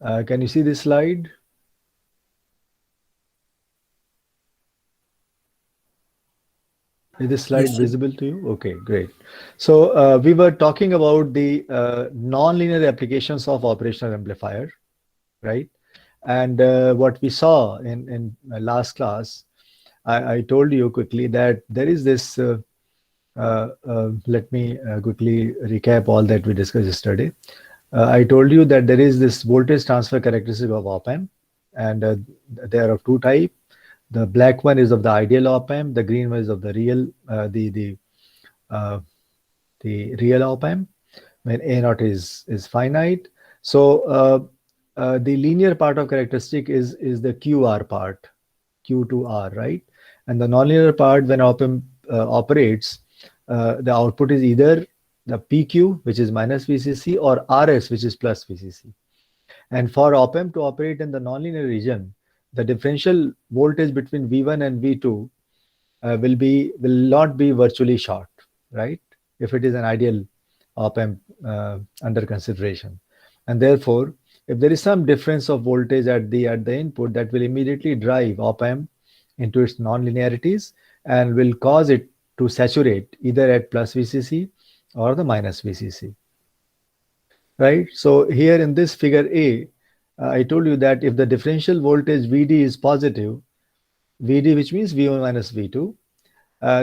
Can you see this slide? Is this slide Yes, sir. visible to you? Okay, great. So we were talking about the nonlinear applications of operational amplifier, right? And what we saw in last class, I told you quickly that there is this. Let me quickly recap all that we discussed yesterday. I told you that there is this voltage transfer characteristic of op amp, and they are of two type. The black one is of the ideal op amp. The green one is of the real, uh, the real op amp when A naught is finite. So the linear part of characteristic is the QR part, Q to R, right? And the nonlinear part when op amp operates, the output is either the PQ, which is minus VCC, or RS, which is plus VCC. And for op amp to operate in the nonlinear region, the differential voltage between V1 and V2 will not be virtually short, right? If it is an ideal op amp under consideration, and therefore, if there is some difference of voltage at the input, that will immediately drive op amp into its nonlinearities and will cause it to saturate either at plus VCC or the minus VCC, right? So here in this figure A, I told you that if the differential voltage VD is positive, VD, which means V1 minus V2,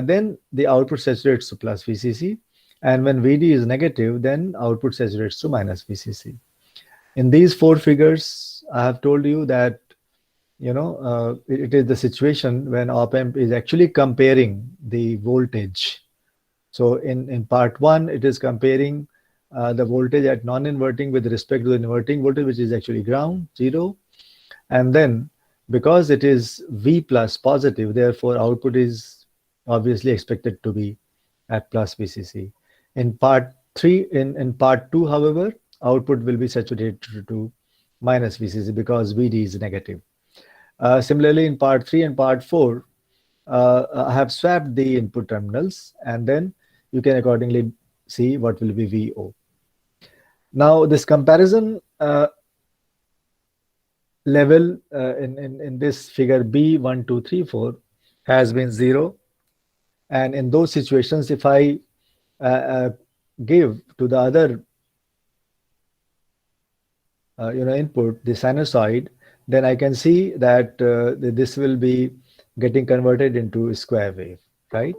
then the output saturates to plus VCC. And when VD is negative, then output saturates to minus VCC. In these four figures, I have told you that it is the situation when op amp is actually comparing the voltage. So in part one, it is comparing the voltage at non-inverting with respect to the inverting voltage, which is actually ground, 0. And then because it is V plus positive, therefore output is obviously expected to be at plus VCC. In part three, in part two, however, output will be saturated to minus VCC because VD is negative. Similarly, in part three and part four, I have swapped the input terminals, and then you can accordingly see what will be VO. Now, this comparison level in this figure B1234 has been 0. And in those situations, if I give to the other input the sinusoid, then I can see that this will be getting converted into a square wave, right?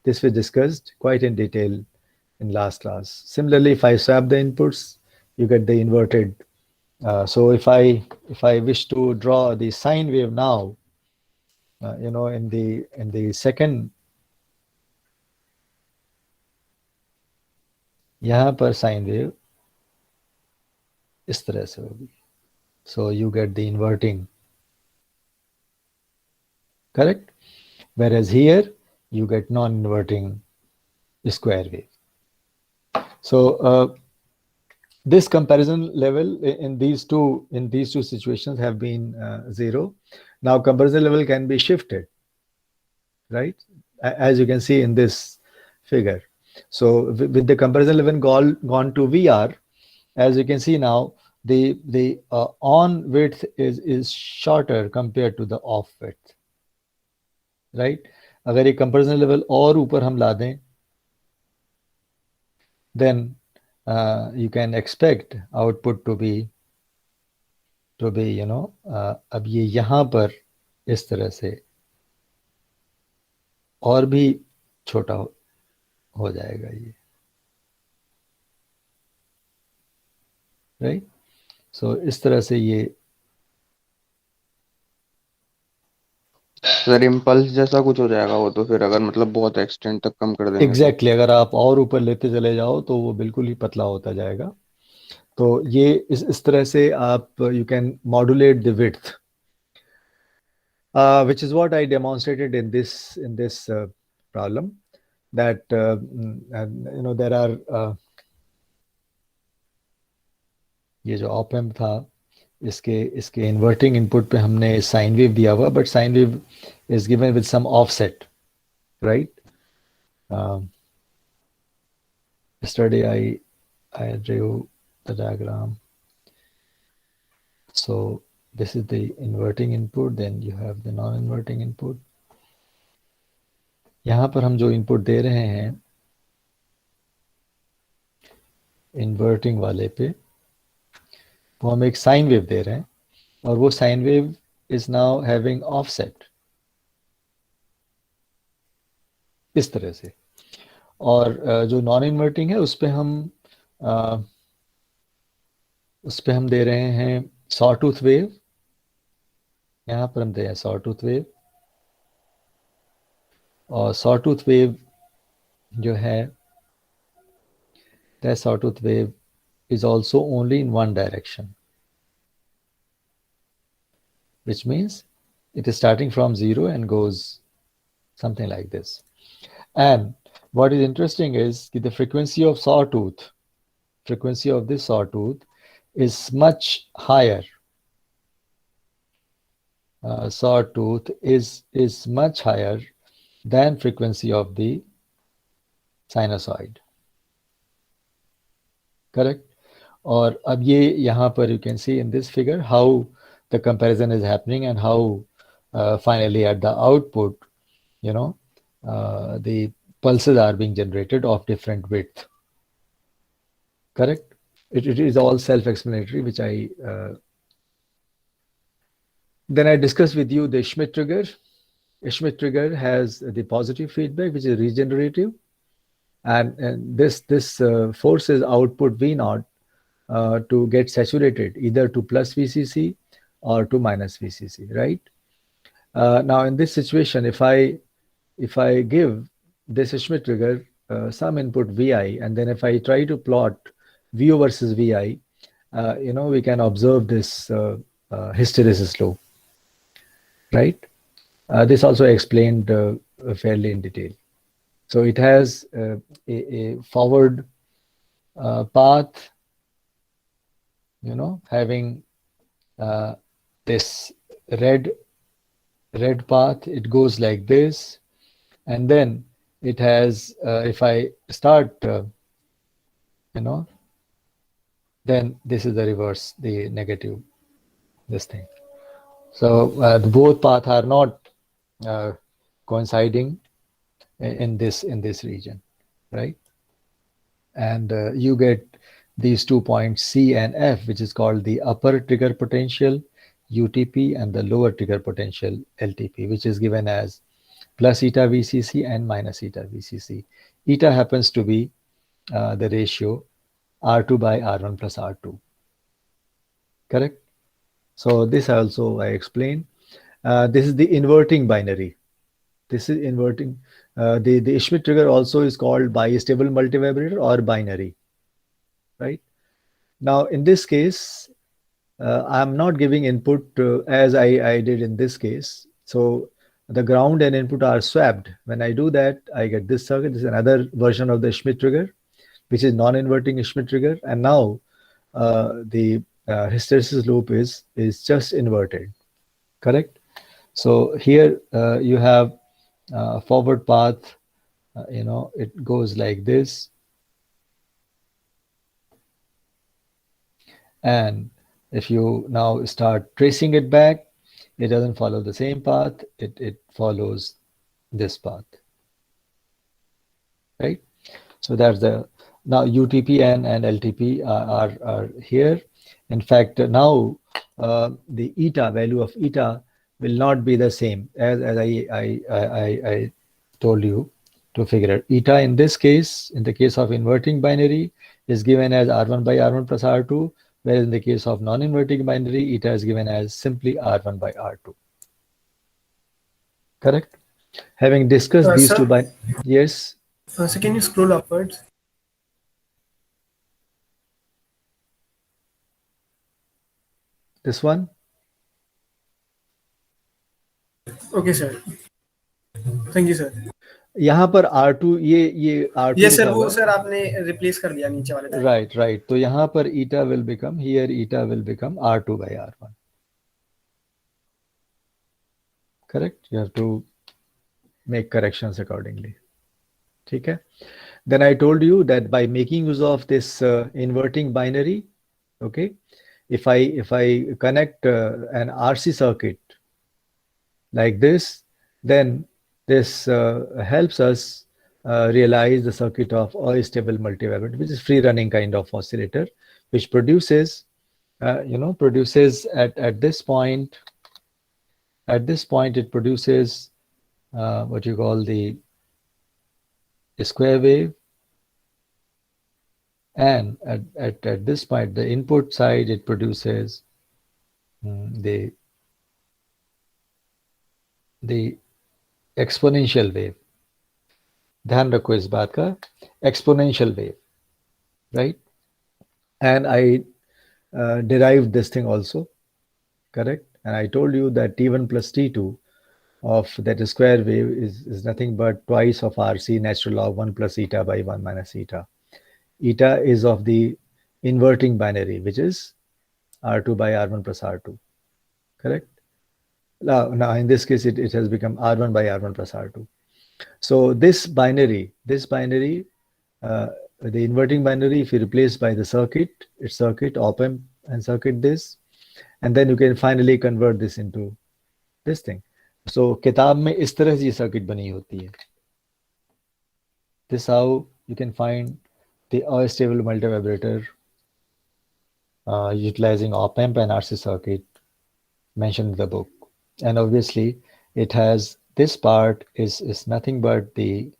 This we discussed quite in detail in last class. Similarly, if I swap the inputs, you get the inverted. So if I wish to draw the sine wave now, in the second, यहाँ पर sine wave इस तरह से होगी. So you get the inverting, correct? Whereas here you get non-inverting square wave. So this comparison level in these two situations have been 0. Now comparison level can be shifted, right? As you can see in this figure. So with the comparison level gone to VR, as you can see now, the on width is shorter compared to the off width, right? अगर ये comparison level और ऊपर हम ला दें, then you can expect output to be अब ये यहाँ पर इस तरह से और भी छोटा हो जाएगा ये, राइट? सो इस तरह से ये सर इम्पल्स जैसा कुछ हो जाएगा वो तो, फिर अगर मतलब बहुत एक्सटेंट तक कम कर देंगे तो। एग्जैक्टली अगर आप और ऊपर लेते चले जाओ तो वो बिल्कुल ही पतला होता जाएगा. तो ये इस तरह से आप you can modulate the width, which is what I demonstrated in this problem, that there are ये जो ऑप एम्प था, इसके इन्वर्टिंग इनपुट पे हमने साइन वेव दिया हुआ, but sine wave is given with some offset, right? Yesterday I drew the diagram. So this is the inverting input, then you have the non-inverting input. यहाँ पर हम जो इनपुट दे रहे हैं इन्वर्टिंग वाले पे, वो हम एक साइन वेव दे रहे हैं, और वो sign wave is now having offset इस तरह से। और जो नॉन इन्वर्टिंग है उस पे हम दे रहे हैं सॉटूथ वेव। यहाँ पर हम दे रहे हैं सॉटूथ वेव, और सॉटूथ वेव जो है that sawtooth wave is also only in one direction, which means it is starting from 0 and goes something like this. And what is interesting is the frequency of this sawtooth is much higher. Sawtooth is much higher than frequency of the sinusoid. Correct? और अब ये यहाँ पर you can see in this figure how the comparison is happening and how finally at the output, the pulses are being generated of different width. Correct? It is all self-explanatory, which then I discussed with you the Schmidt trigger. A Schmidt trigger has the positive feedback, which is regenerative, and this forces output V naught to get saturated either to plus VCC or to minus VCC, right? Now in this situation, if I give this Schmidt trigger some input Vi, and then if I try to plot Vo versus Vi, we can observe this hysteresis loop, right? This also explained fairly in detail. So it has a forward path, having this red path. It goes like this, and then it has if I start then this is the reverse, the negative, this thing. So both paths are not coinciding in this region, right? And you get these 2 points C and F, which is called the upper trigger potential UTP and the lower trigger potential LTP, which is given as plus eta VCC and minus eta VCC. Eta happens to be the ratio R2 by R1 plus R2. Correct? So this also I explained. This is the inverting binary. This is inverting. The Schmidt trigger also is called bistable multivibrator or binary, right? Now in this case, I'm not giving input as I did in this case. So the ground and input are swapped. When I do that, I get this circuit. This is another version of the Schmidt trigger, which is non-inverting Schmidt trigger. And now the hysteresis loop is just inverted. Correct? So here you have forward path, it goes like this. And if you now start tracing it back, it doesn't follow the same path. It follows this path, right? So that's now UTP and LTP are here. In fact, now the eta value of eta will not be the same as I told you to figure out. Eta in this case, in the case of inverting binary, is given as R1 by R1 plus R2, whereas in the case of non-inverting binary, eta is given as simply R1 by R2. Correct? Having discussed these two yes? So can you scroll upwards? This one? Okay, sir. Thank you, sir. यहाँ पर R2 ये R2 yes sir, वो sir आपने replace कर दिया नीचे वाले right. तो यहाँ पर eta will become R2 by R1. Correct? You have to make corrections accordingly. ठीक है? Then I told you that by making use of this inverting binary, okay, if I connect an RC circuit like this, then this helps us realize the circuit of astable multivibrator, which is free running kind of oscillator, which produces produces at this point. At this point, it produces what you call the square wave, and at this point, the input side, it produces the exponential wave. ध्यान रखो इस बात का, exponential wave, right? And I derived this thing also, correct? And I told you that T1 plus T2 of that square wave is nothing but twice of RC natural log 1 plus eta by 1 minus eta. Eta is of the inverting binary, which is R2 by R1 plus R2, correct? Now in this case, it has become R1 by R1 plus R2. So this binary, the inverting binary, if you replace by the circuit, it's circuit, op-amp and circuit this, and then you can finally convert this into this thing. So किताब में इस तरह से ये circuit बनी होती है. This how you can find the astable multivibrator utilizing op-amp and RC circuit mentioned in the book. And obviously it has, this part is nothing but the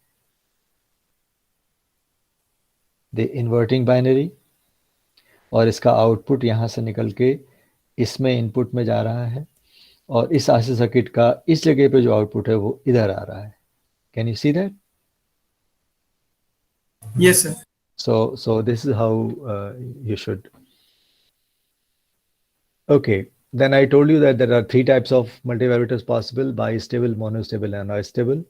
inverting binary, और इसका आउटपुट यहाँ से निकल के इसमें इनपुट में जा रहा है, और इस RC सर्किट का इस जगह पे जो आउटपुट है वो इधर आ रहा है. Can you see that? Yes, sir. So this is how you should. Okay, then I told you that there are three types of multivibrators possible: bistable, monostable, and astable.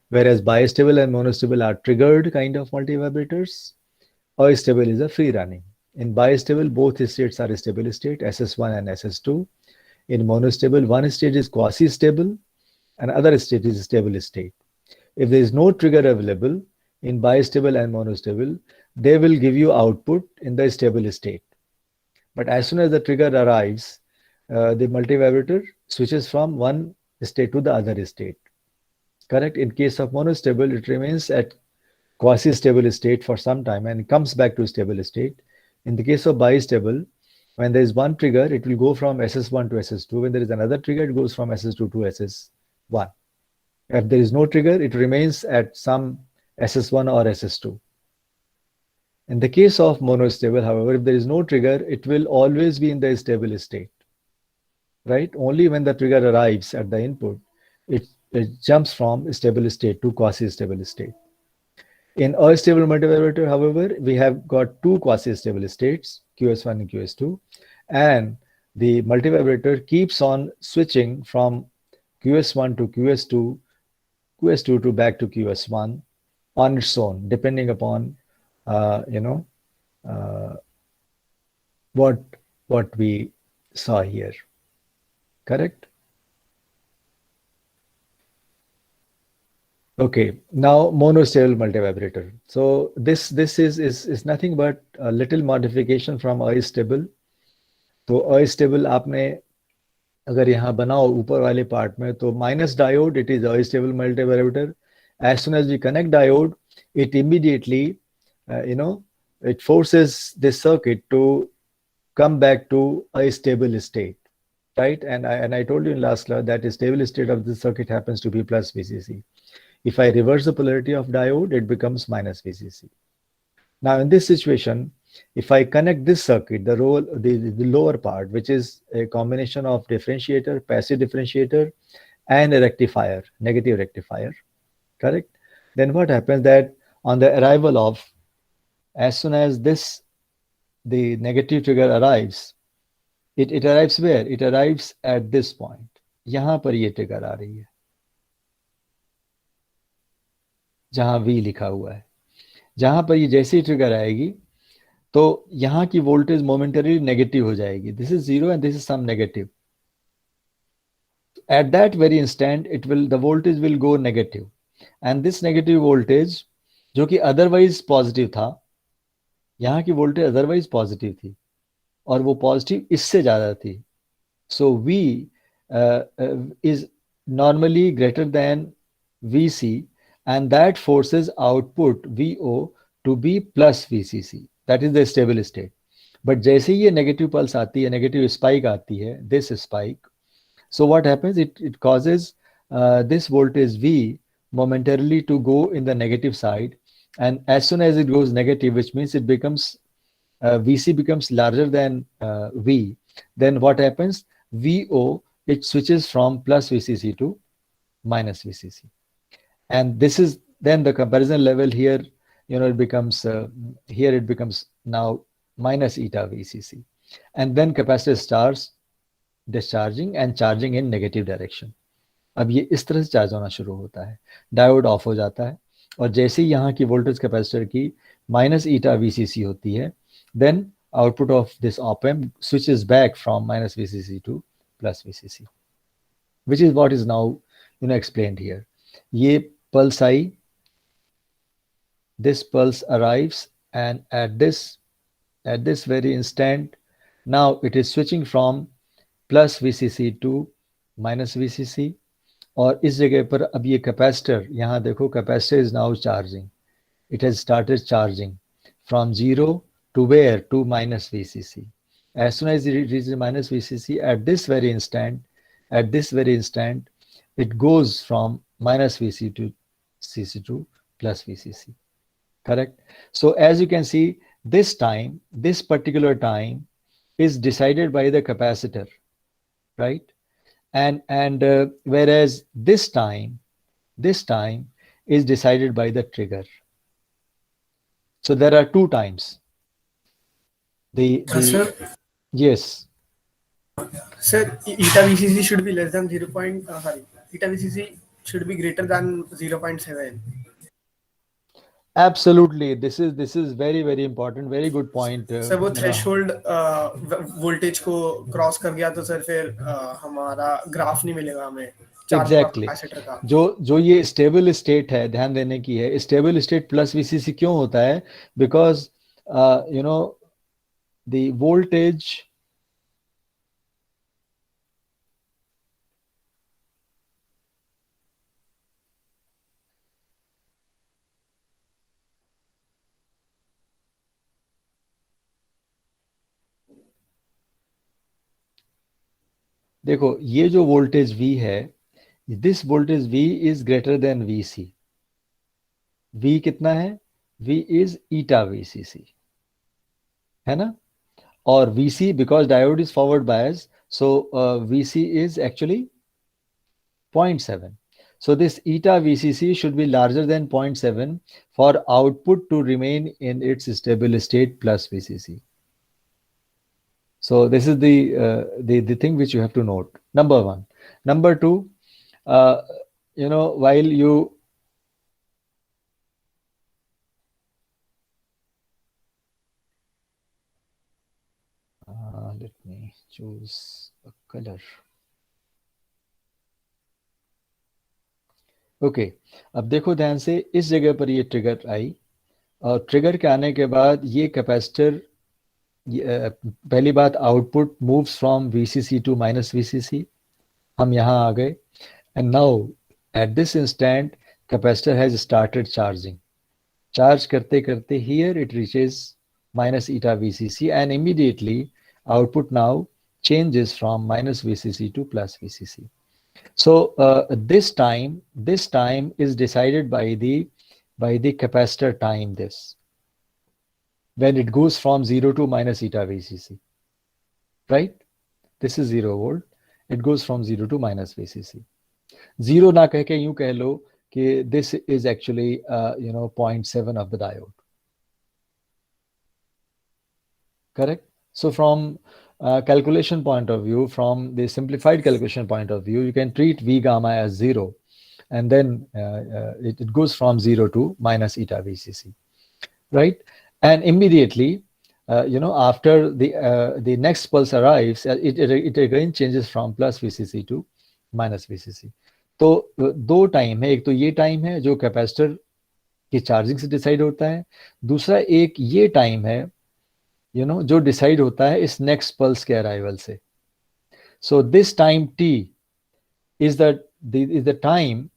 Whereas bistable and monostable are triggered kind of multivibrators. Astable is a free running. In bistable, both states are stable state, SS1 and SS2. In monostable, one state is quasi-stable and other state is stable state. If there is no trigger available in bistable and monostable, they will give you output in the stable state. But as soon as the trigger arrives, the multivibrator switches from one state to the other state. Correct? In case of monostable, it remains at quasi-stable state for some time and comes back to stable state. In the case of bistable, when there is one trigger, it will go from SS1 to SS2. When there is another trigger, it goes from SS2 to SS1. If there is no trigger, it remains at some SS1 or SS2. In the case of monostable, however, if there is no trigger, it will always be in the stable state, right? Only when the trigger arrives at the input, it jumps from stable state to quasi-stable state. In astable multivibrator, however, we have got two quasi-stable states, QS1 and QS2, and the multivibrator keeps on switching from QS1 to QS2, QS2 to back to QS1 on its own, depending upon what we saw here. Correct? Okay, now monostable multivibrator. So this is nothing but a little modification from astable. तो astable आपने अगर यहाँ बनाओ ऊपर वाले part में, तो minus diode, it is astable multivibrator. As soon as we connect diode, it immediately it forces this circuit to come back to a stable state, right? And I told you in last class that the stable state of this circuit happens to be plus VCC. If I reverse the polarity of diode, it becomes minus VCC. Now in this situation, if I connect this circuit, the lower part, which is a combination of differentiator, passive differentiator, and a rectifier, negative rectifier, correct? Then what happens that on the arrival of, as soon as the negative trigger arrives, it arrives where? It arrives at this point. यहाँ पर ये trigger आ रही है, जहाँ V लिखा हुआ है. जहाँ पर ये जैसे ही ट्रिगर आएगी, तो यहाँ की वोल्टेज मोमेंटरी नेगेटिव हो जाएगी. This is 0 and this is some negative. At that very instant, the voltage will go negative. And this negative voltage, जो कि otherwise positive था, यहाँ की वोल्टेज otherwise positive थी, और वो पॉजिटिव इससे ज़्यादा थी. So V is normally greater than VC, and that forces output VO to be plus VCC. That is the stable state. But जैसे ही ये नेगेटिव पल्स आती है, नेगेटिव स्पाइक आती है, this spike, so what happens? It causes this voltage V momentarily to go in the negative side, and as soon as it goes negative, which means it becomes VC becomes larger than V, then what happens? VO, it switches from plus VCC to minus VCC. And this is then the comparison level here, it becomes, here it becomes now minus eta VCC. And then capacitor starts discharging and charging in negative direction. अब ये इस तरह से charge होना शुरू होता है, diode off हो जाता है, और जैसे ही यहाँ की वोल्टेज कैपेसिटर की माइनस ईटा VCC होती है, then output of this op-amp switches back from minus VCC to plus VCC, which is what is now explained here. ये pulse I, this pulse arrives, and at this very instant, now it is switching from plus VCC to minus VCC. और इस जगह पर अब ये capacitor, यहाँ देखो, capacitor is now charging. It has started charging from 0 to where? To minus VCC. As soon as it reaches minus VCC, at this very instant, it goes from minus VCC to plus VCC. Correct? So as you can see, this particular time is decided by the capacitor, right? And whereas this time is decided by the trigger. So there are two times. Sir, yes. Sir, eta VCC should be less than eta VCC should be greater than 0.7. Absolutely. This is very, very important. Very good point. Sir वो threshold voltage को cross कर गया तो sir फिर हमारा graph नहीं मिलेगा हमें. एग्जैक्टली. जो ये स्टेबल स्टेट है, ध्यान देने की है, स्टेबल स्टेट प्लस VCC क्यों होता है? बिकॉज द वोल्टेज देखो, ये जो वोल्टेज V है, this voltage V is greater than VC. V कितना है? V इज ईटा VCC, है ना? और VC, because diode is forward bias, so VC is actually 0.7. So this eta VCC should be larger than 0.7 for output to remain in its stable state plus VCC. So this is the thing which you have to note. Number one. Number two, while you let me choose a color. Okay, अब देखो ध्यान से, इस जगह पर ये trigger आई, और trigger के आने के बाद ये कैपेसिटर, पहली बात, output moves from VCC to minus VCC. हम यहाँ आ गए, and now at this instant capacitor has started charging. Charge करते करते here it reaches minus eta VCC, and immediately output now changes from minus VCC to plus VCC. So this time is decided by the capacitor time, this, when it goes from 0 to minus eta VCC, right? This is 0 volt. It goes from 0 to minus VCC. 0 ना कह के यूं कह लो कि this is actually 0.7 of the diode. Correct? So from calculation point of view, from the simplified calculation point of view, you can treat V gamma as 0, and then it goes from 0 to minus eta VCC, right? And immediately, after the next pulse arrives, it again changes from plus VCC to minus VCC. तो दो time है, एक तो ये time है जो capacitor की charging से डिसाइड होता है, दूसरा एक ये टाइम है जो डिसाइड होता है इस नेक्स्ट पल्स के अराइवल से. So this time t is the time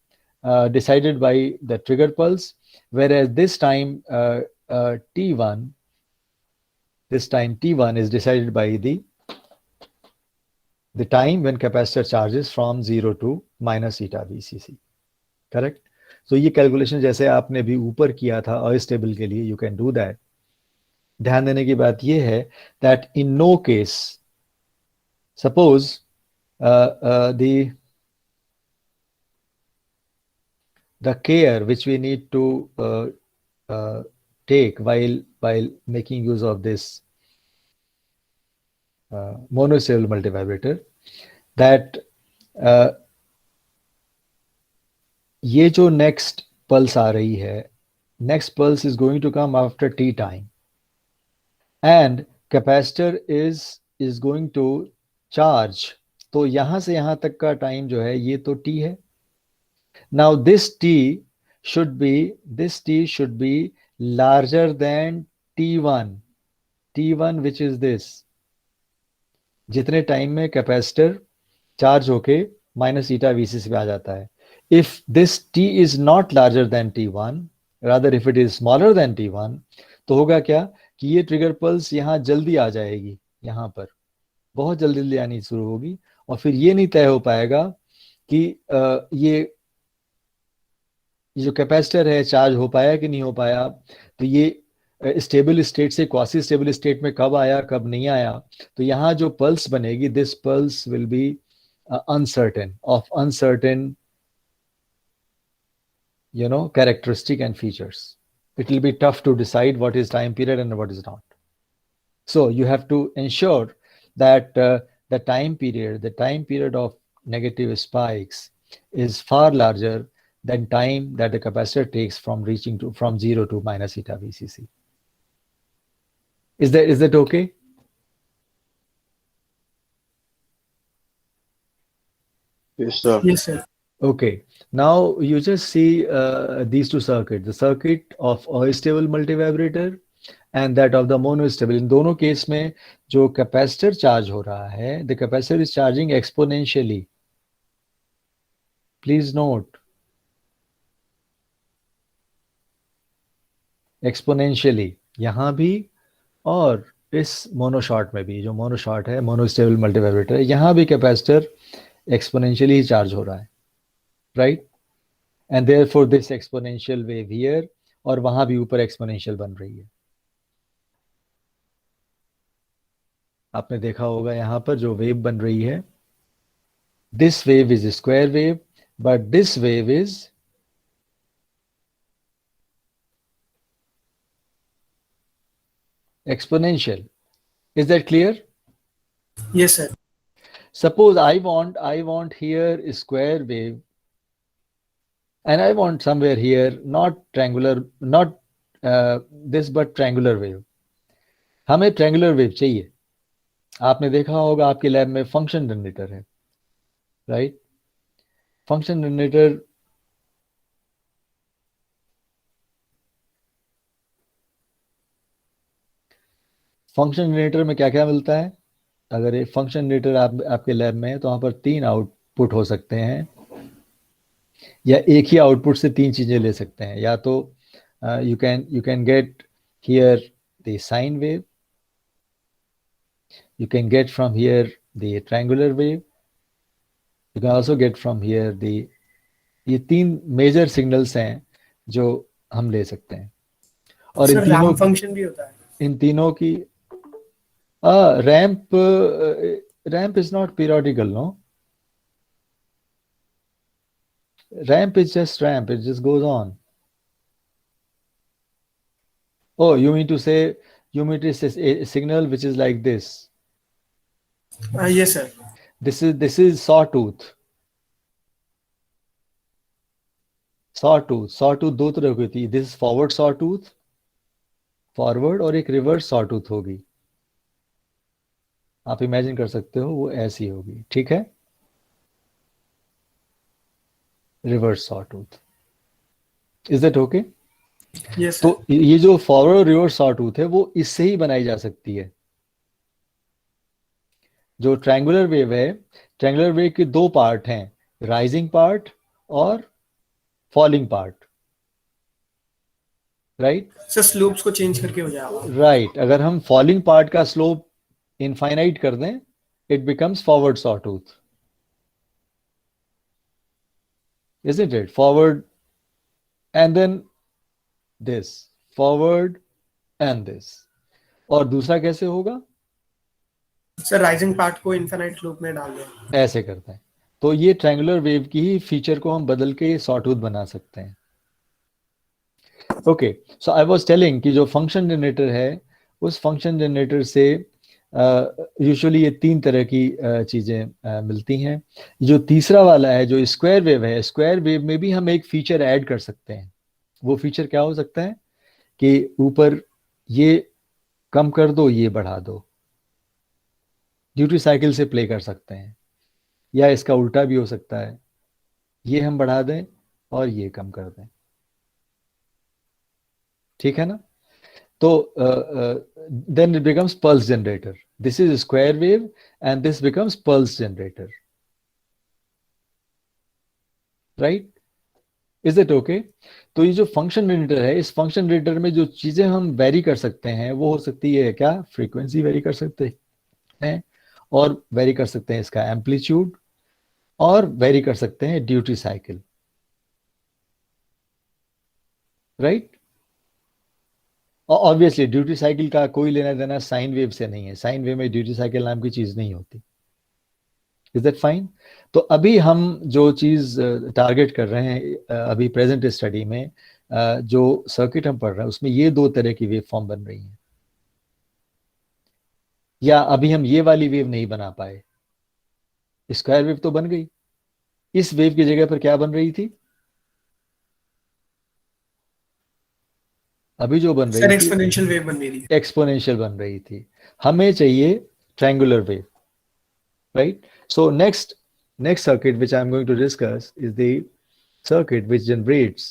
decided by the trigger pulse, whereas this time t1 is decided by the time when capacitor charges from 0 to minus eta VCC. Correct? So ये calculation जैसे आपने भी ऊपर किया था astable के लिए, you can do that. ध्यान देने की बात ये है that in no case, suppose the care which we need to take while making use of this monocellular multivibrator, that ये जो नेक्स्ट पल्स आ रही है, next pulse is going to come after T time and capacitor is going to charge. तो यहां से यहां तक का टाइम जो है ये तो टी है. Now this t should be larger than t1 which is this. जितने टाइम में कैपेसिटर चार्ज होके माइनस ईटा VCC पे आ जाता है. If this t is not larger than t1, rather if it is smaller than t1, तो होगा क्या कि ये ट्रिगर पल्स यहाँ जल्दी आ जाएगी, यहाँ पर बहुत जल्दी आनी शुरू होगी, और फिर ये नहीं तय हो पाएगा कि ये जो कैपेसिटर है चार्ज हो पाया कि नहीं हो पाया. तो ये स्टेबल स्टेट से क्वासी स्टेबल स्टेट में कब आया कब नहीं आया. तो यहाँ जो पल्स बनेगी, this pulse will be uncertain, of uncertain characteristic and features. It will be tough to decide what is time period and what is not. So you have to ensure that the time period of negative spikes is far larger than time that the capacitor takes from 0 to minus eta VCC. Is that okay? Yes, sir. Yes, sir. Okay. Now you just see these two circuits, the circuit of astable multivibrator and that of the monostable. इन दोनों case में जो capacitor charge हो रहा है, the capacitor is charging exponentially. Please note, exponentially. यहाँ भी और इस मोनोशॉट में भी, जो मोनोशॉट है, मोनोस्टेबल मल्टीवाइब्रेटर है, यहाँ भी कैपेसिटर एक्सपोनेंशियली चार्ज हो रहा है, right. And therefore this exponential wave here, और वहां भी ऊपर एक्सपोनेंशियल बन रही है. आपने देखा होगा यहाँ पर जो वेव बन रही है, this wave is square wave, but this wave is exponential. Is that clear? Yes, sir. Suppose I want here a square wave, and I want somewhere here not triangular, not this but triangular wave. हमें triangular wave चाहिए. आपने देखा होगा आपके lab में function generator है, right. Function generator में क्या क्या मिलता है. अगर एक फंक्शन जनरेटर आपके लैब में है तो वहां पर 3 आउटपुट हो सकते हैं, या एक ही आउटपुट से 3 चीजें ले सकते हैं. या तो you can get here the sine wave, you can get from here the triangular wave, you can also get from here ये 3 मेजर सिग्नल्स हैं जो हम ले सकते हैं. और सर रैंप फंक्शन भी होता है. इन तीनों की ramp is not periodical, no. Ramp is just ramp, it just goes on. Oh, you mean to say a signal which is like this. Yes, sir. This is sawtooth. Sawtooth दो तरह की होती है. This is forward sawtooth, forward, और एक reverse sawtooth होगी. आप imagine कर सकते हो वो ऐसी होगी, ठीक है. Reverse sawtooth. Is that okay? Yes तो सर। ये जो फॉरवर्ड और रिवर्स सॉटूथ है वो इससे ही बनाई जा सकती है। जो ट्रायंगुलर वेव है, ट्रायंगुलर वेव के दो पार्ट हैं, राइजिंग पार्ट और falling part, right. Sir slopes को चेंज करके हो जाएगा। राइट, अगर हम फॉलिंग पार्ट का स्लोप इनफाइनाइट कर दें, it becomes forward sawtooth, isn't it? Forward and then this, forward and this. और दूसरा कैसे होगा? सर राइजिंग पार्ट को इनफिनाइट लूप में डाल दें। ऐसे करते हैं। तो ये ट्रायंगुलर वेव की ही फीचर को हम बदल के सॉटूथ बना सकते हैं। Okay, so I was telling कि जो फंक्शन जनरेटर है, उस फंक्शन जनरेटर से यूजुअली ये तीन तरह की चीजें मिलती हैं। जो तीसरा वाला है, जो स्क्वायर वेव है, स्क्वायर वेव में भी हम एक फीचर ऐड कर सकते हैं। वो फीचर क्या हो सकता है कि ऊपर ये कम कर दो, ये बढ़ा दो, ड्यूटी साइकिल से प्ले कर सकते हैं, या इसका उल्टा भी हो सकता है, ये हम बढ़ा दें और ये कम कर दें, ठीक है ना। तो then it becomes pulse generator, this is square wave and this becomes pulse generator, right, is it okay. तो ये जो फंक्शन जनरेटर है, इस फंक्शन जनरेटर में जो चीजें हम वेरी कर सकते हैं वो हो सकती है क्या, फ्रीक्वेंसी वेरी कर सकते हैं, और वेरी कर सकते हैं इसका एम्पलीट्यूड, और वेरी कर सकते हैं duty cycle, right. Obviously duty cycle का कोई लेना देना साइन वेव से नहीं है, साइन वेव में ड्यूटी साइकिल नाम की चीज नहीं होती। Is that fine. तो अभी हम जो चीज टारगेट कर रहे हैं अभी प्रेजेंट स्टडी में, जो सर्किट हम पढ़ रहे हैं उसमें ये दो तरह की वेव फॉर्म बन रही हैं, या अभी हम ये वाली वेव नहीं बना पाए। स्क्वायर वेव तो बन गई, इस वेव की जगह पर क्या बन रही थी, अभी जो बन सर रही थी एक्सपोनेंशियल वेव बन रही है। एक्सपोनेंशियल बन रही थी। हमें चाहिए triangular wave, right? So next circuit which I'm going to discuss is the circuit which generates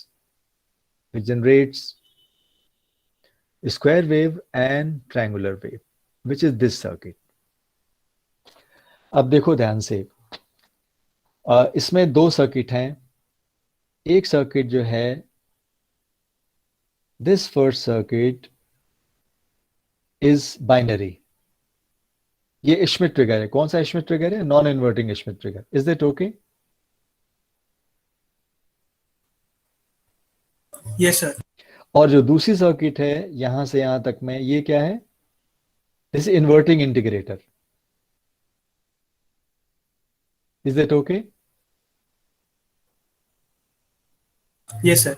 square wave and triangular wave, which is this circuit. अब देखो ध्यान से, इसमें दो सर्किट हैं। एक सर्किट जो है, this first circuit is binary. ये श्मिट ट्रिगर है। कौन सा श्मिट ट्रिगर है? Non inverting Schmidt trigger. Is that okay? Yes sir. और जो दूसरी सर्किट है यहां से यहां तक में, ये क्या है? This inverting integrator. Is that okay? Yes sir.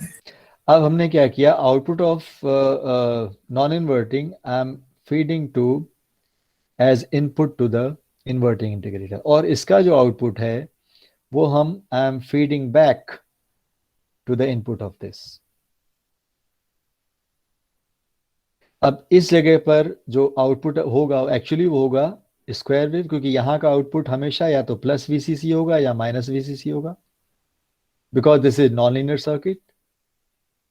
अब हमने क्या किया, output of non inverting I am feeding to as input to the inverting integrator, और इसका जो आउटपुट है वो हम I am feeding back to the input of this. अब इस जगह पर जो आउटपुट होगा एक्चुअली वो होगा स्क्वायर वेव, क्योंकि यहां का आउटपुट हमेशा या तो प्लस वीसीसी होगा या माइनस वीसीसी होगा, because this is non linear circuit,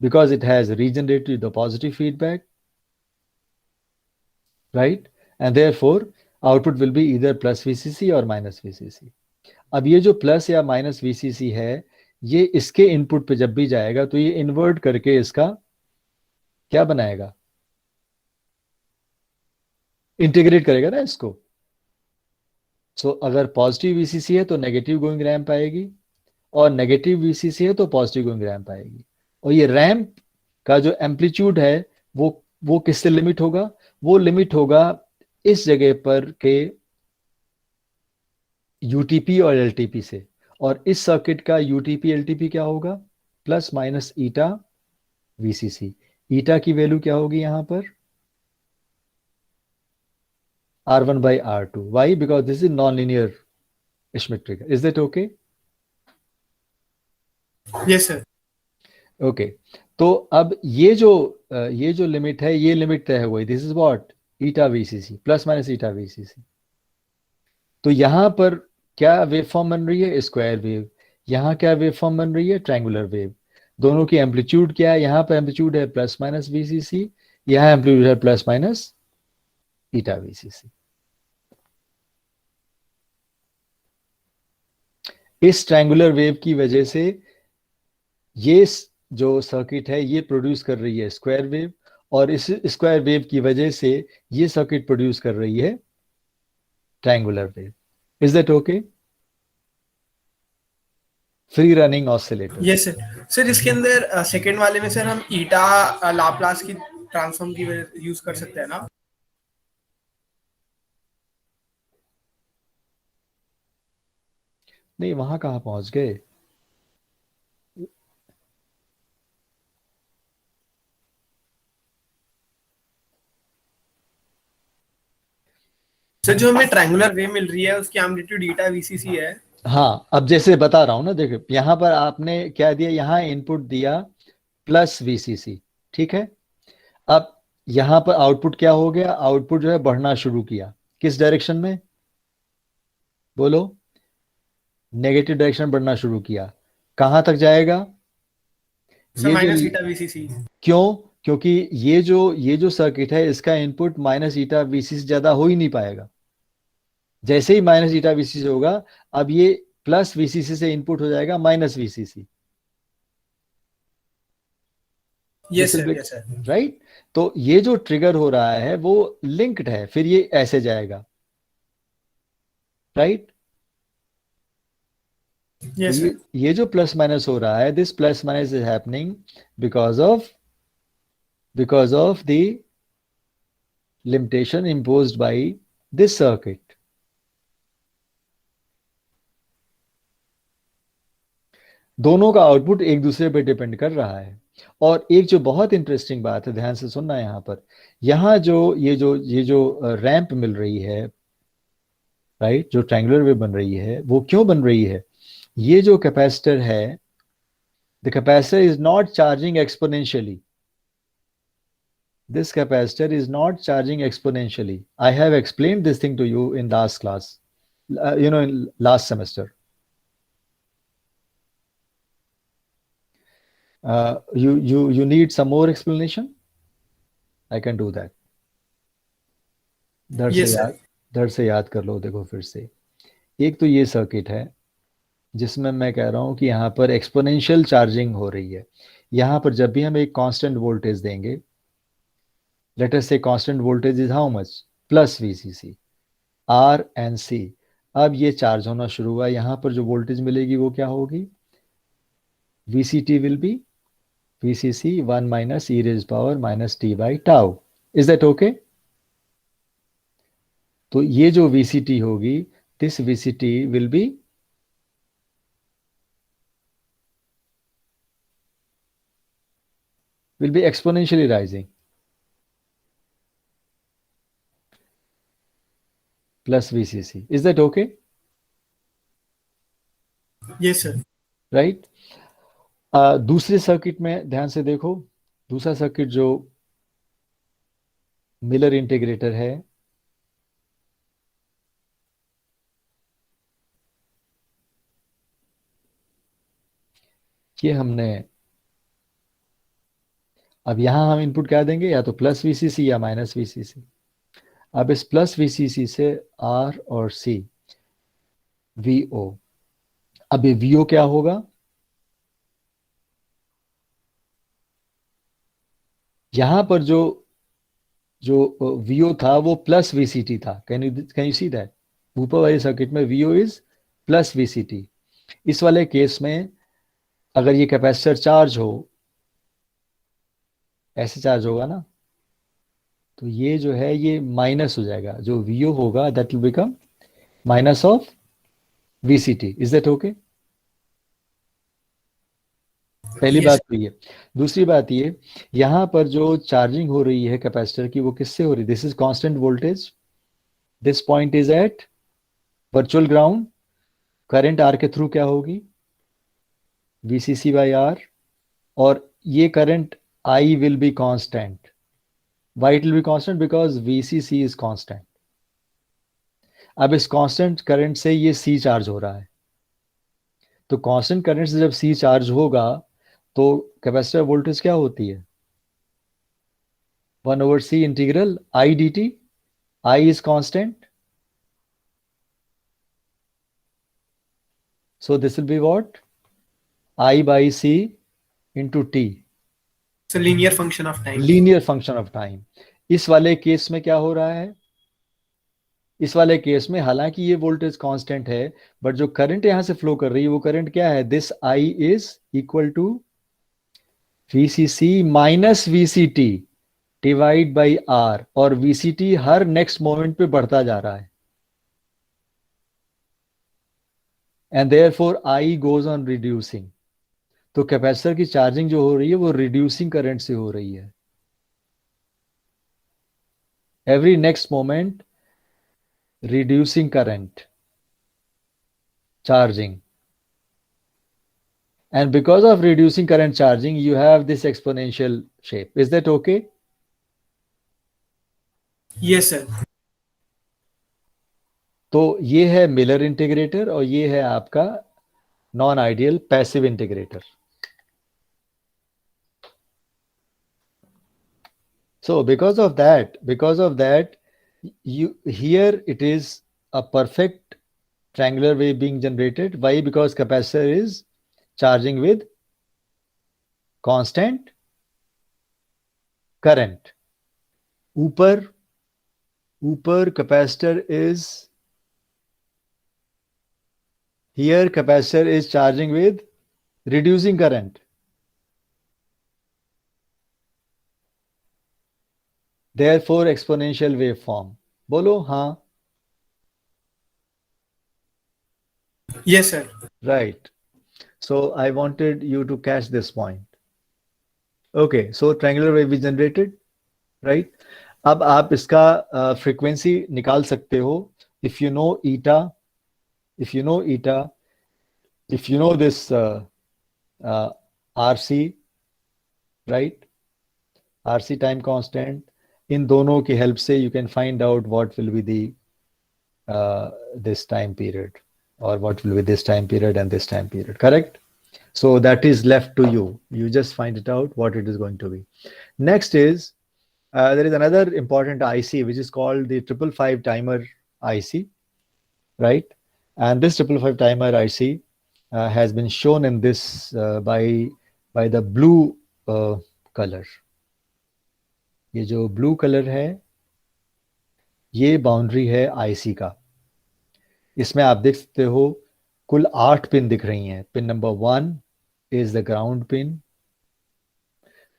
because it has regenerated the positive feedback, right? And therefore output will be either plus VCC or minus VCC. अब ये जो प्लस या माइनस VCC है, ये इसके इनपुट पे जब भी जाएगा तो ये इन्वर्ट करके इसका क्या बनाएगा, इंटीग्रेट करेगा ना इसको। सो अगर पॉजिटिव VCC है तो नेगेटिव गोइंग रैंप आएगी, और नेगेटिव VCC है तो पॉजिटिव गोइंग रैंप आएगी। और ये रैंप का जो एम्पलीट्यूड है वो किससे लिमिट होगा? वो लिमिट होगा इस जगह पर के यूटीपी और एलटीपी से। और इस सर्किट का यूटीपी एलटीपी क्या होगा? Plus minus eta VCC. ईटा की वैल्यू क्या होगी यहां पर? R1 by R2. Why? Because this is non-linear Schmidt trigger. Is that okay? Yes sir. Okay, तो अब ये जो लिमिट है, ये लिमिट तय हो गई। This is what? Eta VCC plus minus eta VCC. तो यहां पर क्या वेव फॉर्म बन रही है? Square wave. यहां क्या वेव फॉर्म बन रही है? Triangular wave. दोनों की एम्पलीट्यूड क्या है? यहाँ पर एम्पलीट्यूड है प्लस माइनस वीसीसी, यहाँ एम्पलीट्यूड है प्लस माइनस ईटा वीसीसी। इस ट्रायंगुलर वेव की वजह से ये जो सर्किट है ये प्रोड्यूस कर रही है स्क्वायर वेव, और इस स्क्वायर वेव की वजह से ये सर्किट प्रोड्यूस कर रही है triangular wave. Is that okay? Free running oscillator. Yes sir. Sir इसके अंदर सेकंड वाले में सर हम ईटा लाप्लास की ट्रांसफॉर्म की यूज कर सकते हैं ना? नहीं, वहां कहाँ पहुंच गए? सर जो हमें ट्रायंगुलर वेव मिल रही है उसकी एम्पलीट्यूड ईटा वीसीसी है। हाँ, अब जैसे बता रहा हूं ना, देखो यहां पर आपने क्या दिया, यहां इनपुट दिया प्लस वीसीसी, ठीक है। अब यहां पर आउटपुट क्या हो गया? आउटपुट जो है बढ़ना शुरू किया, किस डायरेक्शन में बोलो? नेगेटिव डायरेक्शन बढ़ना शुरू किया। कहां तक जाएगा? सर ये जो, माइनस ईटा वीसीसी। क्यों? क्योंकि ये जो सर्किट है इसका इनपुट माइनस ईटा वीसी से ज्यादा हो ही नहीं पाएगा। जैसे ही माइनस ईटा वीसी से होगा, अब ये प्लस वीसीसी से इनपुट हो जाएगा minus VCC. Yes sir, yes sir. Right? तो ये जो ट्रिगर हो रहा है वो लिंक्ड है, फिर ये ऐसे जाएगा, राइट? Yes sir. ये जो प्लस माइनस हो रहा है, this plus minus is happening because of the limitation imposed by this circuit. दोनों का आउटपुट एक दूसरे पर डिपेंड कर रहा है। और एक जो बहुत इंटरेस्टिंग बात है, ध्यान से सुनना, यहां पर, यहां जो ये जो रैंप मिल रही है, राइट, जो ट्रायंगुलर वेव बन रही है, वो क्यों बन रही है? ये जो कैपेसिटर है, the capacitor is not charging exponentially. This capacitor is not charging exponentially. I have explained this thing to you in last class, in last semester. You need some more explanation? I can do that. धड़ से yes याद sir. धड़ से याद कर लो। देखो फिर से, एक तो ये सर्किट है जिसमें मैं कह रहा हूं कि यहाँ पर एक्सपोनेंशियल चार्जिंग हो रही है। यहाँ पर जब भी हम एक कांस्टेंट वोल्टेज देंगे, let us say constant voltage is how much? Plus VCC, R and C. अब ये चार्ज होना शुरू हुआ, यहाँ पर जो वोल्टेज मिलेगी वो क्या होगी? VCT will be VCC 1 minus e raised power minus t by tau. Is that okay? तो ये जो VCT होगी, this VCT will be exponentially rising, plus VCC. Is that okay? Yes sir. Right? दूसरे circuit में ध्यान से देखो, दूसरा सर्किट जो मिलर इंटीग्रेटर है, ये हमने, अब यहां हम इनपुट क्या देंगे? या तो प्लस वीसीसी या माइनस वीसीसी। अब इस प्लस वीसीसी से आर और सी, वीओ। अब ये वीओ क्या होगा? यहां पर जो जो वीओ था वो प्लस वीसीटी था। Can you see that? ऊपर वाले सर्किट में वीओ इज प्लस वीसीटी। इस वाले केस में अगर ये कैपेसिटर चार्ज हो, ऐसे चार्ज होगा ना, तो ये जो है ये माइनस हो जाएगा। जो वीओ होगा that will become minus of VCT. Is that okay? पहली यस बात तो ये। दूसरी बात ये, यहां पर जो चार्जिंग हो रही है कैपेसिटर की, वो किससे हो रही है? This is constant voltage, this point is at virtual ground. Current R के थ्रू क्या होगी? VCC by R. और ये current I will be constant. Why it will be constant? Because VCC is constant. अब इस कांस्टेंट करंट से ये C charge हो रहा है, तो कांस्टेंट करंट से जब C चार्ज होगा तो कैपेसिटर वोल्टेज क्या होती है? 1/c integral I dt. I is constant. So this will be what? I by C into T. It's a linear function of time. Linear function of time. इस वाले case में क्या हो रहा है? इस वाले केस में हालांकि ये वोल्टेज कांस्टेंट है, बट जो करंट यहां से फ्लो कर रही है वो करंट क्या है? This I is equal to VCC minus VCT divide by R, और VCT हर नेक्स्ट मोमेंट पे बढ़ता जा रहा है, and therefore I goes on reducing. तो कैपेसिटर की चार्जिंग जो हो रही है वो रिड्यूसिंग करंट से हो रही है. Every next moment reducing current, charging, and because of reducing current charging you have this exponential shape. Is that okay? Yes, sir. तो ये है मिलर इंटीग्रेटर और ये है आपका non ideal passive integrator. So because of that you here it is a perfect triangular wave being generated. Why? Because capacitor is charging with constant current. ऊपर capacitor is here, capacitor is charging with reducing current. Therefore exponential waveform. बोलो हाँ. Yes, sir. Right. So I wanted you to catch this point. Okay, so triangular wave is generated, right? अब आप इसका frequency निकाल सकते हो if you know eta, if you know this RC, right? RC time constant. इन दोनों की help से you can find out what will be the this time period, or what will be this time period and this time period, correct? So that is left to you. You just find it out what it is going to be. Next is there is another important IC which is called the 555 timer IC, right? And this 555 timer IC has been shown in this by the blue color. ये जो blue colour है ये boundary है IC का. इसमें आप देख सकते हो कुल 8 पिन दिख रही हैं. Pin number 1 is the ground pin.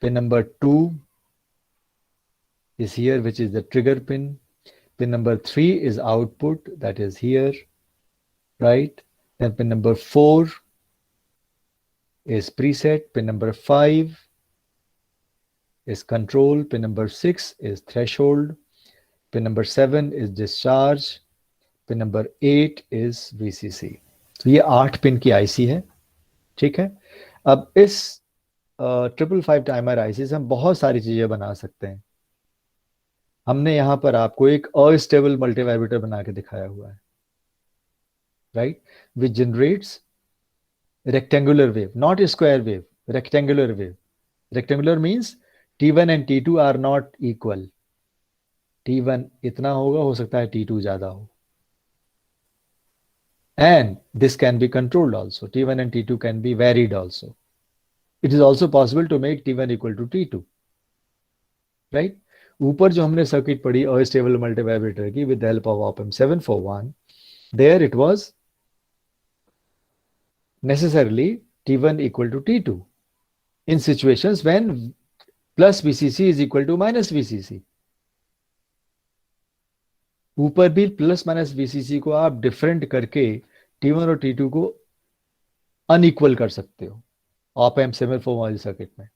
Pin number 2 is here, which is the trigger pin. Pin number 3 is output, that is here, right? Then pin number 4 is preset. Pin number 5 is control. Pin number 6 is threshold. Pin number 7 is discharge. Pin number 8 is VCC. तो ये 8 pin की IC है, ठीक है. अब इस 555 timer IC से हम बहुत सारी चीजें बना सकते हैं. हमने यहां पर आपको एक अस्टेबल मल्टीवाइब्रेटर बना के दिखाया हुआ है, right, which generates rectangular wave, not square wave, rectangular wave. Rectangular means T1 and T2 are not equal. T1 इतना होगा, हो सकता है T2 ज्यादा हो. And this can be controlled also. T1 and T2 can be varied also. It is also possible to make T1 equal to T2, right? ऊपर जो हमने सर्किट पढ़ी अस्टेबल मल्टीवाइब्रेटर की with the help of op-amp 741, there it was necessarily T1 equal to T2 in situations when plus VCC is equal to minus VCC. ऊपर भी plus minus VCC को आप different करके T1 और T2 को unequal कर सकते हो ऑप-एम्प 741 सर्किट में.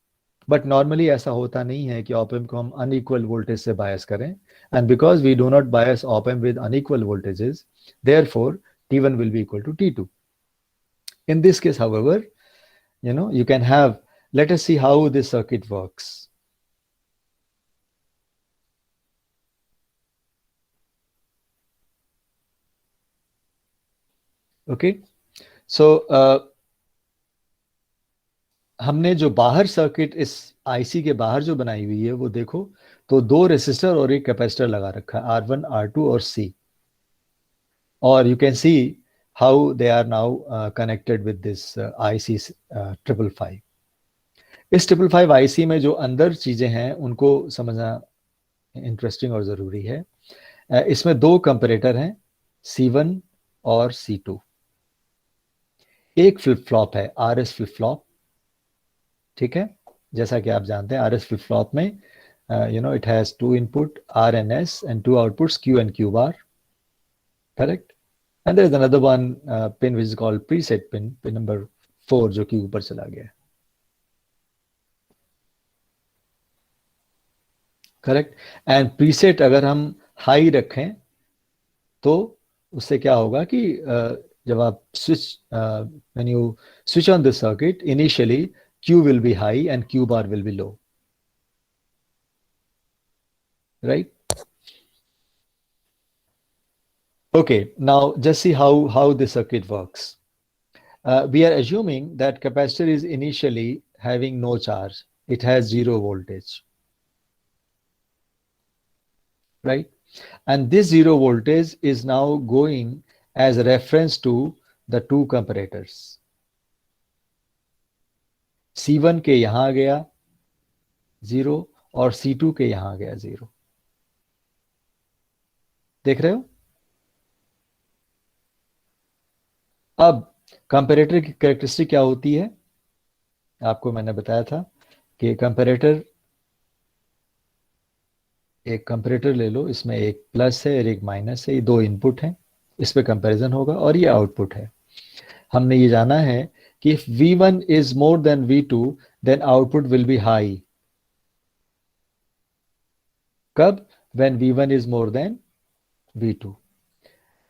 बट नॉर्मली ऐसा होता नहीं है कि ऑप-एम्प को हम अनइक्वल वोल्टेज से बायस करें. And because we do not bias op-amp with unequal voltages, therefore T1 will be equal to T2. In this case, however, you can have, let us see how this circuit works. Okay, so हमने जो बाहर circuit इस IC के बाहर जो बनाई हुई है वो देखो, तो 2 रेसिस्टर और एक कैपेसिटर लगा रखा है, R1 R2 और C, और you can see how they are now connected with this IC 555। इस 555 आईसी में जो अंदर चीजें हैं उनको समझना इंटरेस्टिंग और जरूरी है। इसमें 2 कंपैरेटर हैं, C1 और C2। एक फ्लिप फ्लॉप है, RS फ्लिप फ्लॉप, ठीक है। जैसा कि आप जानते हैं RS फ्लिप फ्लॉप में it has 2 input R and S and 2 outputs Q and Q bar, correct? And there is another one pin which is called preset pin number 4, जो कि ऊपर चला गया है, करेक्ट। एंड प्रीसेट अगर हम high रखें तो उससे क्या होगा कि जब आप when you switch on the circuit, initially Q will be high and Q bar will be low, right? Okay, now just see how the circuit works. We are assuming that capacitor is initially having no charge. It has 0 voltage, right? And this 0 voltage is now going as a reference to the 2 comparators. C1 के यहां आ गया 0 और C2 के यहां आ गया 0। देख रहे हो? अब कंपैरेटर की कैरेक्टरिस्टिक क्या होती है? आपको मैंने बताया था कि एक कंपैरेटर ले लो, इसमें एक प्लस है और एक माइनस है, ये 2 इनपुट हैं, इस पे कंपैरिजन होगा, और ये आउटपुट है। हमने ये जाना है कि if V1 is more than V2 then output will be high. कब? When V1 is more than V2.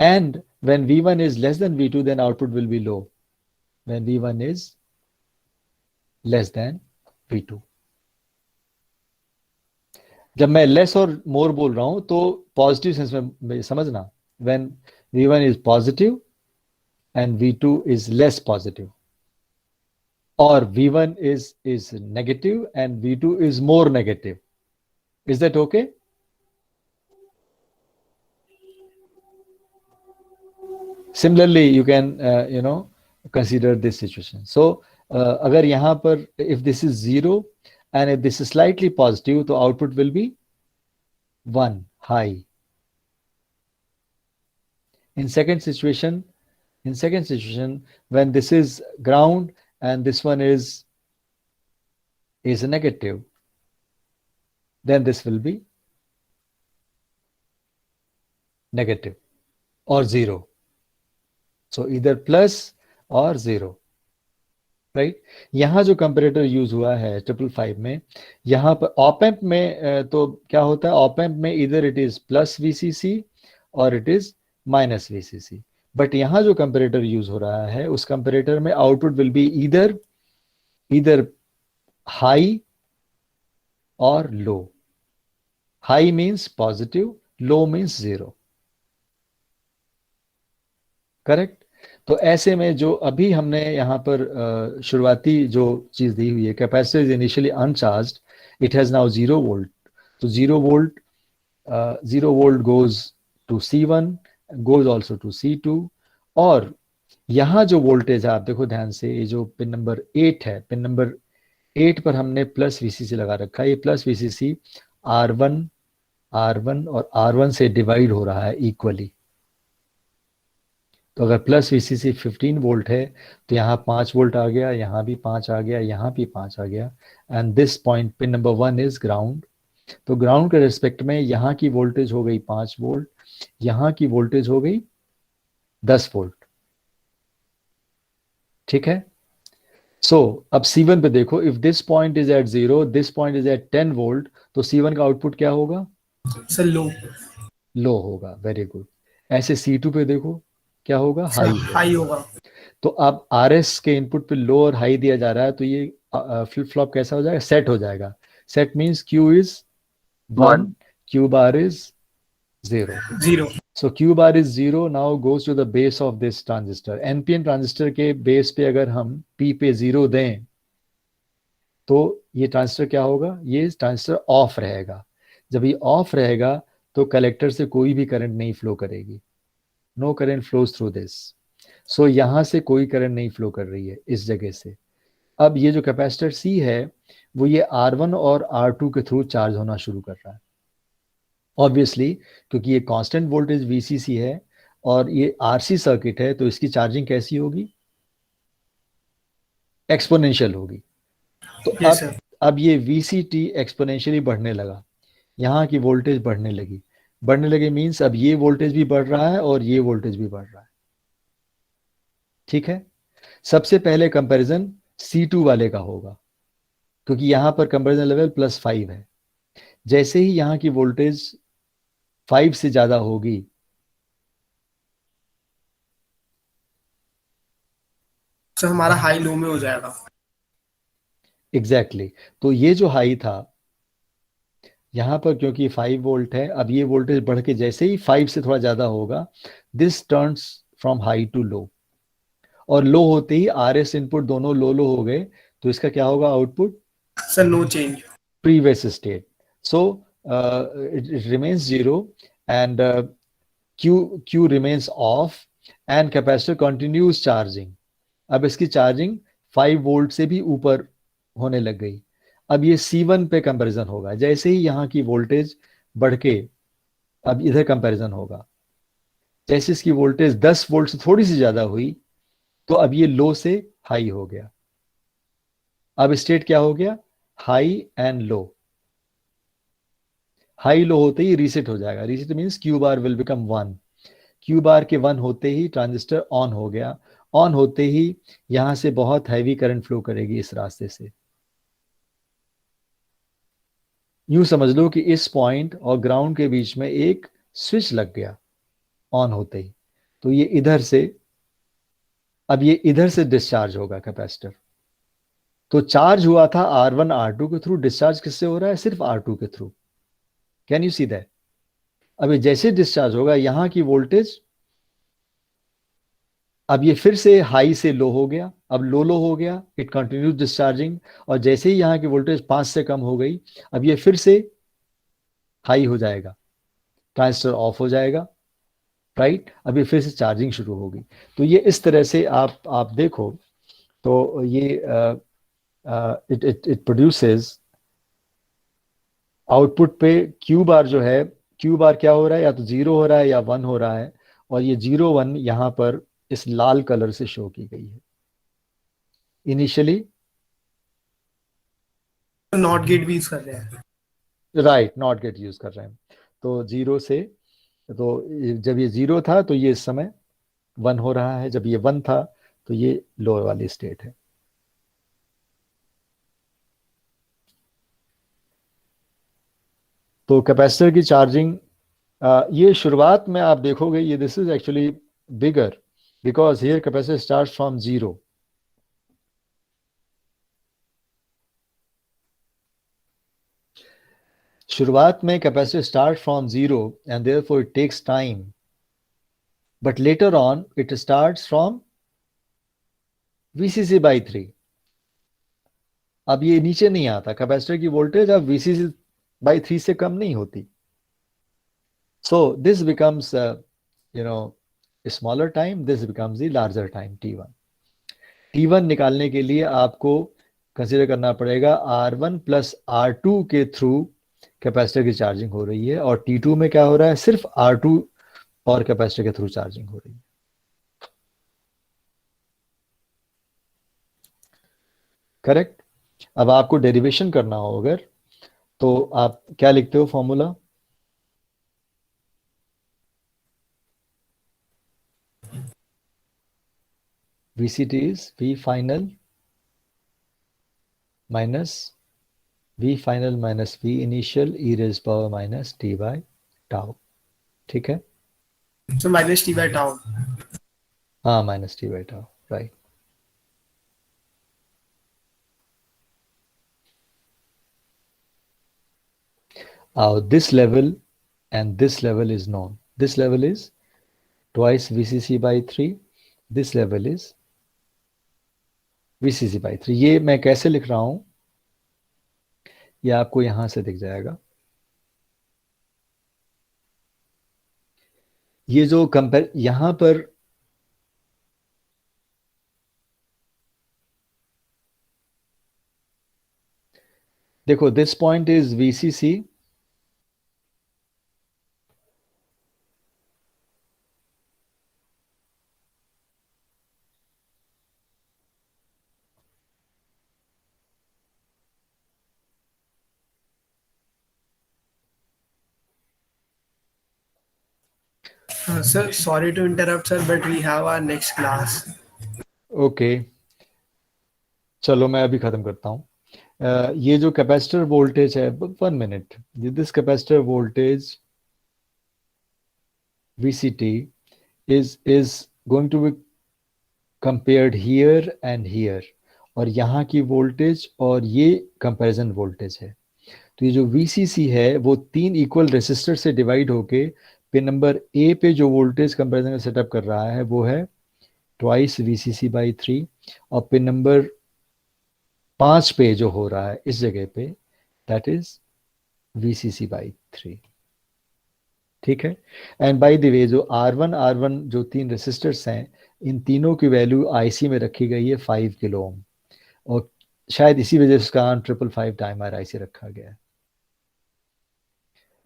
And when V1 is less than V2 then output will be low. When V1 is less than V2. जब मैं less और मोर बोल रहा हूं तो positive sense में समझना, when V1 is positive and V2 is less positive, or V1 is negative and V2 is more negative. Is that okay? Similarly, you can consider this situation. So अगर यहाँ पर if this is 0 and if this is slightly positive, तो output will be 1 high. In second situation, when this is ground and this one is a negative, then this will be negative or 0. So either plus or 0, right? यहाँ जो comparator use हुआ है 555 में, यहाँ पर op amp में तो क्या होता है, ऑप एम्प में इधर इट इज प्लस VCC और it is minus VCC, but यहाँ जो कंपैरेटर यूज हो रहा है उस कंपैरेटर में आउटपुट विल बी इधर हाई और लो। हाई मीन्स पॉजिटिव, लो मीन्स 0, करेक्ट? तो ऐसे में जो अभी हमने यहाँ पर शुरुआती जो चीज दी हुई है, capacitor is initially uncharged, it has now 0 volt, तो 0 volt goes to C1, goes also to C2, और यहाँ जो वोल्टेज है आप देखो ध्यान से, ये जो पिन नंबर 8 है, पिन नंबर 8 पर हमने प्लस VCC लगा रखा है। ये प्लस VCC R1 और R1 से डिवाइड हो रहा है इक्वली। तो अगर प्लस VCC 15 वोल्ट है तो यहाँ 5 वोल्ट आ गया, यहाँ भी 5 आ गया, यहाँ भी 5 आ गया, and this point pin number 1 is ground. तो ग्राउंड के रेस्पेक्ट में यहाँ की वोल्टेज हो गई 5 वोल्ट, यहाँ की वोल्टेज हो गई 10 वोल्ट, ठीक है? सो अब C1 पे देखो, if this point is at 0, this point is at 10 volt, तो C1 का आउटपुट क्या होगा? सर लो होगा, वेरी गुड। ऐसे C2 पे देखो क्या होगा? हाई होगा। तो अब RS के इनपुट पे लो और हाई दिया जा रहा है, तो ये फ्लिप फ्लॉप कैसा हो जाएगा? सेट हो जाएगा। Set means Q is 1, Q bar is 0. So Q bar is 0, now goes to the base of this transistor. NPN transistor के बेस पे अगर हम P पे 0 दें तो ये ट्रांजिस्टर क्या होगा, ये ट्रांजिस्टर ऑफ रहेगा। जब ये ऑफ रहेगा तो कलेक्टर से कोई भी करंट नहीं फ्लो करेगी, no current flows through this. So यहां से कोई करंट नहीं फ्लो कर रही है इस जगह से। अब ये जो कैपेसिटर सी है वो ये R1 और R2 के थ्रू चार्ज होना शुरू कर रहा है। ऑब्वियसली क्योंकि ये कांस्टेंट वोल्टेज VCC है और ये RC सर्किट है, तो इसकी चार्जिंग कैसी होगी, एक्सपोनेंशियल होगी। तो यस सर। अब ये VCT एक्सपोनेंशियली बढ़ने लगा, यहाँ की वोल्टेज बढ़ने लगी। बढ़ने लगे मीन्स अब ये वोल्टेज भी बढ़ रहा है और ये वोल्टेज भी बढ़ रहा है। ठीक है, सबसे पहले कंपैरिजन C2 वाले का होगा क्योंकि यहां पर कंपैरिजन लेवल +5 है। जैसे ही यहां की वोल्टेज 5 से ज्यादा होगी, सर हमारा हाई लो में हो जाएगा। एग्जैक्टली तो ये जो हाई था यहां पर क्योंकि 5 वोल्ट है, अब ये वोल्टेज बढ़ के जैसे ही 5 से थोड़ा ज्यादा होगा, this turns from high to low. और लो होते ही RS इनपुट दोनों लो लो हो गए, तो इसका क्या होगा output, sir no change. previous state. So it remains zero and Q remains off and capacitor continues charging. अब इसकी चार्जिंग 5 वोल्ट से भी ऊपर होने लग गई। अब ये C1 पे कंपैरिजन होगा, जैसे ही यहाँ की वोल्टेज बढ़ के अब इधर कंपैरिजन होगा। जैसे इसकी वोल्टेज 10 वोल्ट से थोड़ी सी ज्यादा हुई तो अब ये लो से हाई हो गया। अब स्टेट क्या हो गया, high and low. High low होते ही रीसेट हो जाएगा। Reset means Q bar will become 1। Q bar के 1 होते ही ट्रांजिस्टर ऑन हो गया। ऑन होते ही यहां से बहुत हैवी करंट फ्लो करेगी इस रास्ते से। यूं समझ लो कि इस पॉइंट और ग्राउंड के बीच में एक स्विच लग गया ऑन होते ही, तो ये इधर से, अब ये इधर से डिस्चार्ज होगा कैपेसिटर। तो चार्ज हुआ था R1 R2 के थ्रू, डिस्चार्ज किससे हो रहा है, सिर्फ R2 के through. Can you see that. अब ये जैसे डिस्चार्ज होगा यहां की वोल्टेज, अब ये फिर से हाई से लो हो गया, अब लो हो गया, इट कंटिन्यूज डिस्चार्जिंग। और जैसे ही यहां की वोल्टेज 5 से कम हो गई, अब ये फिर से हाई हो जाएगा, ट्रांजिस्टर ऑफ हो जाएगा, राइट। अब ये फिर से चार्जिंग शुरू होगी। तो ये इस तरह से आप देखो तो ये इट प्रोड्यूसेस आउटपुट पे क्यू बार जो है, क्यू बार क्या हो रहा है, या तो 0 हो रहा है या 1 हो रहा है। और ये 0 1 यहां पर इस लाल कलर से शो की गई है इनिशियली। नॉट गेट भी यूज कर रहे हैं। राइट, नॉट गेट यूज कर रहे हैं। तो 0 से, तो जब ये 0 था तो ये इस समय 1 हो रहा है, जब ये 1 था तो ये लो वाली स्टेट है। तो कैपेसिटर की चार्जिंग, ये शुरुआत में आप देखोगे ये this is actually bigger because here capacitor start from 0। शुरुआत में capacitor start from 0 and therefore it takes time, but later on it starts from VCC/3। अब ये नीचे नहीं आता, कैपेसिटर की वोल्टेज अब VCC/3 से कम नहीं होती। So this becomes, a smaller time, this becomes the larger time, T1. T1 निकालने के लिए आपको कंसिडर करना पड़ेगा R1 प्लस R2 के थ्रू कैपेसिटर की चार्जिंग हो रही है, और T2 में क्या हो रहा है, सिर्फ R2 और कैपेसिटर के थ्रू चार्जिंग हो रही है। करेक्ट। अब आपको डेरिवेशन करना हो अगर, तो आप क्या लिखते हो formula, VCT is V final minus V final minus V initial e raised power minus T by tau। ठीक है, so minus T by tau. हाँ minus T by tau, right. This level and this level is known. This level is twice VCC/3, this level is VCC/3। ये मैं कैसे लिख रहा हूं, ये आपको यहां से दिख जाएगा। ये जो कंपेयर यहां पर देखो, this point is VCC, Sir, sorry to interrupt, sir, but we have our next class. Okay. चलो मैं अभी खत्म करता हूँ। ये जो कैपेसिटर वोल्टेज है, 1 minute, this capacitor voltage VCT is going to be compared here and here, और यहाँ की वोल्टेज और ये कंपैरिजन वोल्टेज है। तो ये जो VCC है वो 3 इक्वल रेसिस्टर से डिवाइड होके पिन नंबर ए पे जो वोल्टेज कंपैरिजन का सेटअप कर रहा है वो है ट्वाइस VCC/3, और पिन नंबर 5 पे जो हो रहा है इस जगह पे, दैट इज VCC/3। ठीक है। एंड बाय द वे, जो R1 जो 3 रेसिस्टर्स हैं, इन तीनों की वैल्यू आईसी में रखी गई है 5 किलो ओम, और शायद इसी वजह से उसका 555 टाइमर आईसी रखा गया है।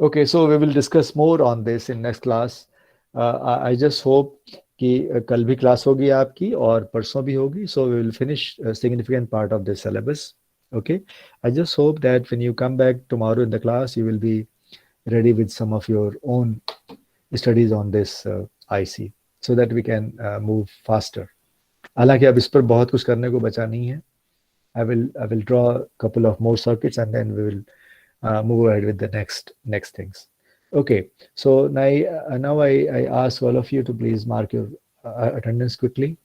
Okay, so we will discuss more on this in next class. I just hope कि कल भी क्लास होगी आपकी और परसों भी होगी, so we will finish significant part of this syllabus. Okay, I just hope that when you come back tomorrow in the class, you will be ready with some of your own studies on this IC, so that we can move faster. हालांकि अब इस पर बहुत कुछ करने को बचा नहीं है। I will draw a couple of more circuits and then we will move ahead with the next things. Okay, so now I ask all of you to please mark your attendance quickly.